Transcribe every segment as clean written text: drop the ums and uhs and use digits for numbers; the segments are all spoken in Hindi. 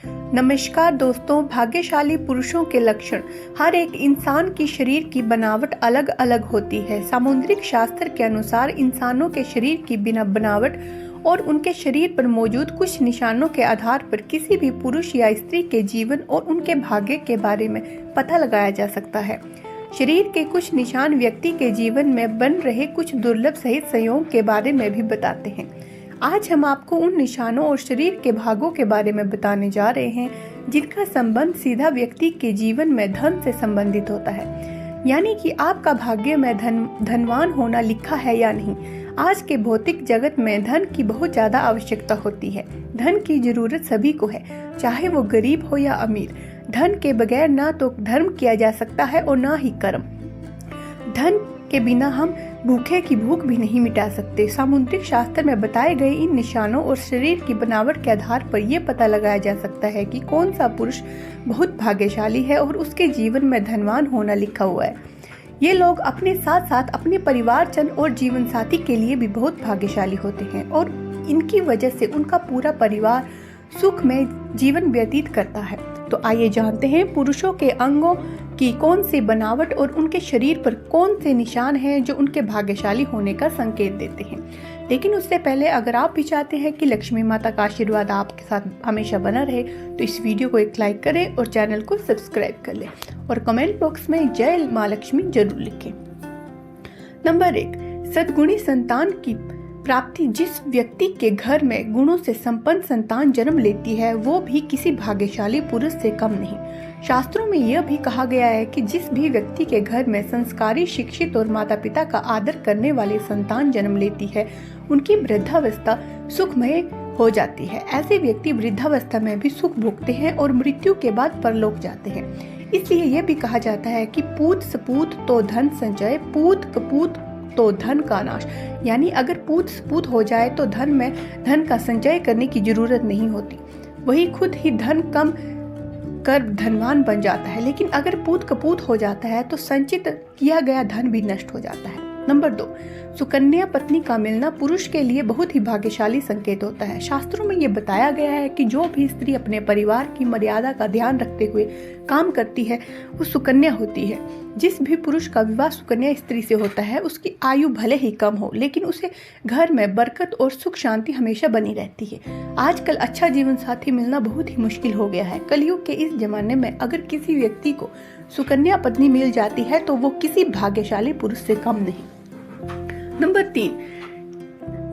नमस्कार दोस्तों, भाग्यशाली पुरुषों के लक्षण। हर एक इंसान की शरीर की बनावट अलग अलग होती है। सामुद्रिक शास्त्र के अनुसार इंसानों के शरीर की बिना बनावट और उनके शरीर पर मौजूद कुछ निशानों के आधार पर किसी भी पुरुष या स्त्री के जीवन और उनके भाग्य के बारे में पता लगाया जा सकता है। शरीर के कुछ निशान व्यक्ति के जीवन में बन रहे कुछ दुर्लभ सहित संयोग के बारे में भी बताते हैं। आज हम आपको उन निशानों और शरीर के भागों के बारे में बताने जा रहे हैं जिनका संबंध सीधा व्यक्ति के जीवन में धन से संबंधित होता है, यानी कि आपका भाग्य में धनवान होना लिखा है या नहीं। आज के भौतिक जगत में धन की बहुत ज्यादा आवश्यकता होती है। धन की जरूरत सभी को है, चाहे वो गरीब हो या अमीर। धन के बगैर ना तो धर्म किया जा सकता है और ना ही कर्म। धन के बिना हम भूखे की भूख भी नहीं मिटा सकते। सामुद्रिक शास्त्र में बताए गए इन निशानों और शरीर की बनावट के आधार पर यह पता लगाया जा सकता है कि कौन सा पुरुष बहुत भाग्यशाली है और उसके जीवन में धनवान होना लिखा हुआ है। ये लोग अपने साथ साथ अपने परिवारजन और जीवन साथी के लिए भी बहुत भाग्यशाली होते हैं और इनकी वजह से उनका पूरा परिवार सुख में जीवन व्यतीत करता है। तो आइए जानते हैं पुरुषों के अंगों की कौन सी बनावट और उनके शरीर पर कौन से निशान हैं जो उनके भाग्यशाली होने का संकेत देते हैं। लेकिन उससे पहले अगर आप भी चाहते हैं कि लक्ष्मी माता का आशीर्वाद आपके साथ हमेशा बना रहे तो इस वीडियो को एक लाइक करें और चैनल को सब्सक्राइब कर लें और कमेंट बॉक्स में जय माँ लक्ष्मी जरूर लिखें। नंबर 1, सद्गुणी संतान की प्राप्ति। जिस व्यक्ति के घर में गुणों से संपन्न संतान जन्म लेती है वो भी किसी भाग्यशाली पुरुष से कम नहीं। शास्त्रों में यह भी कहा गया है कि जिस भी व्यक्ति के घर में संस्कारी, शिक्षित और माता पिता का आदर करने वाली संतान जन्म लेती है उनकी वृद्धावस्था सुखमय हो जाती है। ऐसे व्यक्ति वृद्धावस्था में भी सुख भोगते हैं और मृत्यु के बाद परलोक जाते हैं। इसलिए यह भी कहा जाता है कि पूत सपूत तो धन संचय, पूत कपूत तो धन का नाश। यानी अगर पूत सपूत हो जाए तो धन का संचय करने की जरूरत नहीं होती, वही खुद ही धन कम कर धनवान बन जाता है। लेकिन अगर पूत कपूत हो जाता है तो संचित किया गया धन भी नष्ट हो जाता है। नंबर 2, सुकन्या पत्नी का मिलना पुरुष के लिए बहुत ही भाग्यशाली संकेत होता है। शास्त्रों में ये बताया गया है कि जो भी स्त्री अपने परिवार की मर्यादा का ध्यान रखते हुए काम करती है वो सुकन्या होती है। जिस भी पुरुष का विवाह सुकन्या स्त्री से होता है उसकी आयु भले ही कम हो लेकिन उसे घर में बरकत और सुख शांति हमेशा बनी रहती है। आजकल अच्छा जीवन साथी मिलना बहुत ही मुश्किल हो गया है। कलयुग के इस जमाने में अगर किसी व्यक्ति को सुकन्या पत्नी मिल जाती है तो वो किसी भाग्यशाली पुरुष से कम नहीं। नंबर 3,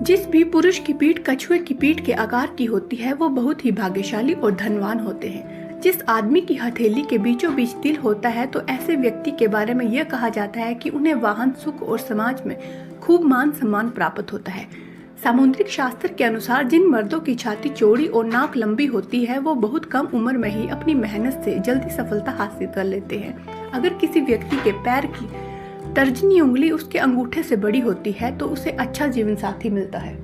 जिस भी पुरुष की पीठ कछुए की पीठ के आकार की होती है वो बहुत ही भाग्यशाली और धनवान होते हैं। जिस आदमी की हथेली के बीचों बीच तिल होता है तो ऐसे व्यक्ति के बारे में यह कहा जाता है कि उन्हें वाहन, सुख और समाज में खूब मान सम्मान प्राप्त होता है। सामुद्रिक शास्त्र के अनुसार जिन मर्दों की छाती चौड़ी और नाक लंबी होती है वो बहुत कम उम्र में ही अपनी मेहनत से जल्दी सफलता हासिल कर लेते हैं। अगर किसी व्यक्ति के पैर की तर्जनी उंगली उसके अंगूठे से बड़ी होती है तो उसे अच्छा जीवन साथी मिलता है।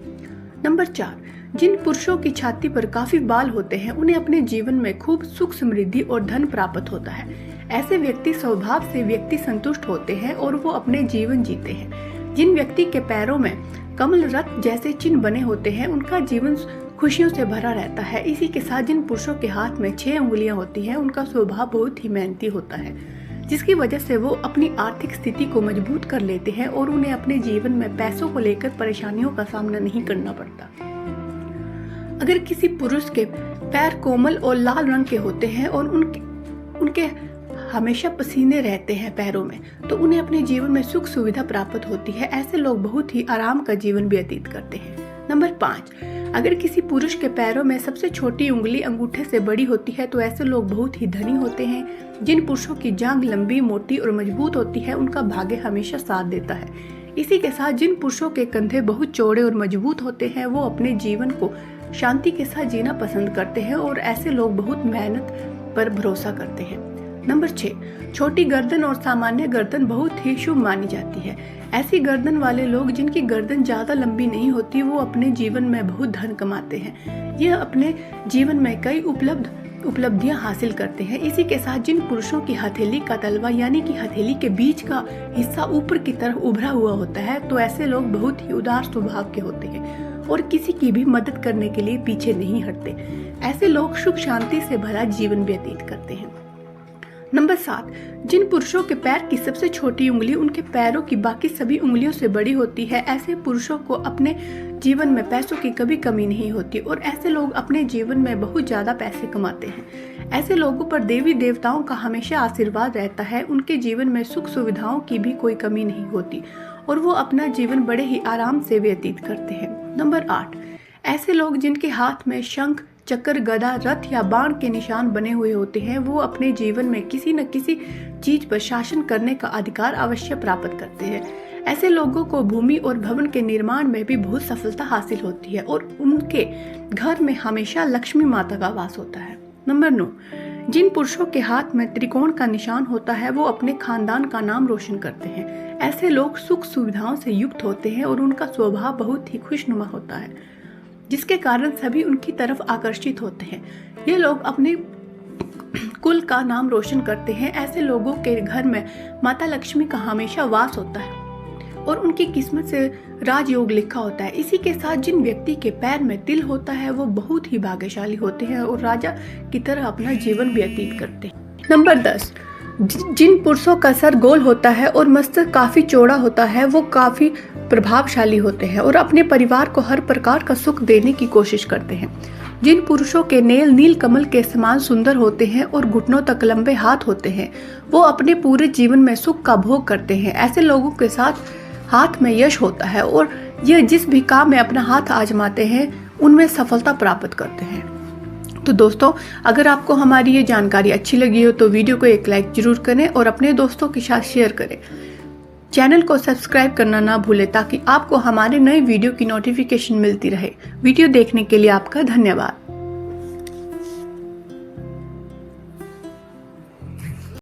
नंबर 4, जिन पुरुषों की छाती पर काफी बाल होते हैं उन्हें अपने जीवन में खूब सुख, समृद्धि और धन प्राप्त होता है। ऐसे व्यक्ति स्वभाव से व्यक्ति संतुष्ट होते हैं और वो अपने जीवन जीते हैं। जिन व्यक्ति के पैरों में कमल रथ जैसे चिन्ह बने होते हैं उनका जीवन खुशियों से भरा रहता है। इसी के साथ जिन पुरुषों के हाथ में 6 उंगलियां होती हैं उनका स्वभाव बहुत ही मेहनती होता है, जिसकी वजह से वो अपनी आर्थिक स्थिति को मजबूत कर लेते हैं और उन्हें अपने जीवन में पैसों को लेकर परेशानियों का सामना नहीं करना पड़ता। अगर किसी पुरुष के पैर कोमल और लाल रंग के होते हैं और उनके हमेशा पसीने रहते हैं पैरों में तो उन्हें अपने जीवन में सुख सुविधा प्राप्त होती है। ऐसे लोग बहुत ही आराम का जीवन व्यतीत करते हैं। नंबर 5, अगर किसी पुरुष के पैरों में सबसे छोटी उंगली अंगूठे से बड़ी होती है तो ऐसे लोग बहुत ही धनी होते हैं। जिन पुरुषों की जांघ लंबी, मोटी और मजबूत होती है उनका भाग्य हमेशा साथ देता है। इसी के साथ जिन पुरुषों के कंधे बहुत चौड़े और मजबूत होते हैं वो अपने जीवन को शांति के साथ जीना पसंद करते हैं और ऐसे लोग बहुत मेहनत पर भरोसा करते हैं। नंबर 6, छोटी गर्दन और सामान्य गर्दन बहुत ही शुभ मानी जाती है। ऐसी गर्दन वाले लोग जिनकी गर्दन ज्यादा लंबी नहीं होती वो अपने जीवन में बहुत धन कमाते हैं। यह अपने जीवन में कई उपलब्धियां हासिल करते हैं। इसी के साथ जिन पुरुषों की हथेली का तलवा यानी कि हथेली के बीच का हिस्सा ऊपर की तरफ उभरा हुआ होता है तो ऐसे लोग बहुत ही उदार स्वभाव के होते हैं और किसी की भी मदद करने के लिए पीछे नहीं हटते। ऐसे लोग सुख शांति से भरा जीवन व्यतीत करते हैं। नंबर 7, जिन पुरुषों के पैर की सबसे छोटी उंगली उनके पैरों की बाकी सभी उंगलियों से बड़ी होती है, ऐसे पुरुषों को अपने जीवन में पैसों की कभी कमी नहीं होती और ऐसे लोग अपने जीवन में बहुत ज्यादा पैसे कमाते हैं। ऐसे लोगों पर देवी देवताओं का हमेशा आशीर्वाद रहता है। उनके जीवन में सुख सुविधाओं की भी कोई कमी नहीं होती और वो अपना जीवन बड़े ही आराम से व्यतीत करते हैं। नंबर 8, ऐसे लोग जिनके हाथ में शंख, चक्र, गदा, रथ या बाण के निशान बने हुए होते हैं, वो अपने जीवन में किसी न किसी चीज पर शासन करने का अधिकार अवश्य प्राप्त करते हैं। ऐसे लोगों को भूमि और भवन के निर्माण में भी बहुत सफलता हासिल होती है और उनके घर में हमेशा लक्ष्मी माता का वास होता है। नंबर 9, जिन पुरुषों के हाथ में त्रिकोण का निशान होता है वो अपने खानदान का नाम रोशन करते हैं। ऐसे लोग सुख सुविधाओं से युक्त होते हैं और उनका स्वभाव बहुत ही खुशनुमा होता है, जिसके कारण सभी उनकी तरफ आकर्षित होते हैं। ये लोग अपने कुल का नाम रोशन करते हैं। ऐसे लोगों के घर में माता लक्ष्मी का हमेशा वास होता है और उनकी किस्मत से राजयोग लिखा होता है। इसी के साथ जिन व्यक्ति के पैर में तिल होता है वो बहुत ही भाग्यशाली होते हैं और राजा की तरह अपना जीवन व्यतीत करते हैं। नंबर 10, जिन पुरुषों का सर गोल होता है और मस्तक काफी चौड़ा होता है वो काफी प्रभावशाली होते हैं और अपने परिवार को हर प्रकार का सुख देने की कोशिश करते हैं। जिन पुरुषों के नेल नील कमल के समान सुंदर होते हैं और घुटनों तक लंबे हाथ होते हैं वो अपने पूरे जीवन में सुख का भोग करते हैं। ऐसे लोगों के साथ हाथ में यश होता है और ये जिस भी काम में अपना हाथ आजमाते हैं उनमें सफलता प्राप्त करते हैं। तो दोस्तों, अगर आपको हमारी ये जानकारी अच्छी लगी हो तो वीडियो को एक लाइक जरूर करें और अपने दोस्तों के साथ शेयर करें। चैनल को सब्सक्राइब करना ना भूलें ताकि आपको हमारे नए वीडियो की नोटिफिकेशन मिलती रहे। वीडियो देखने के लिए आपका धन्यवाद।